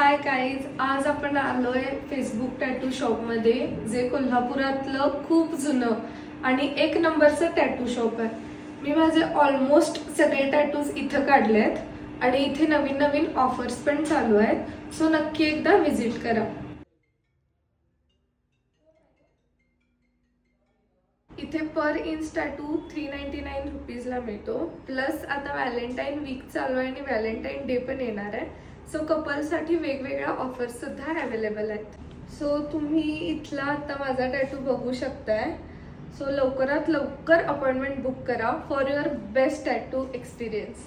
Hi guys, आज आपण आलोय फेसबुक टॅटू शॉप मध्ये, जे कोल्हापुरातलं खूप जुनं आणि एक नंबरचं टॅटू शॉप आहे. मी माझे ऑलमोस्ट सगळे टॅटूज इथं काढलेत आणि इथे नवीन नवीन ऑफर्स पण चालू आहेत. सो नक्की एकदा विजिट करा. इथे पर इंच टॅटू 399 रुपीजला मिळतो. प्लस आता व्हॅलेंटाईन वीक चालू आहे आणि व्हॅलेंटाईन डे पण येणार आहे. सो कपलसाठी वेगवेगळ्या ऑफर्स सुद्धा अवेलेबल आहेत. सो तुम्ही इथला आता माझा टॅटू बघू शकताय. सो लवकरात लवकर अपॉइंटमेंट बुक करा for your best tattoo experience.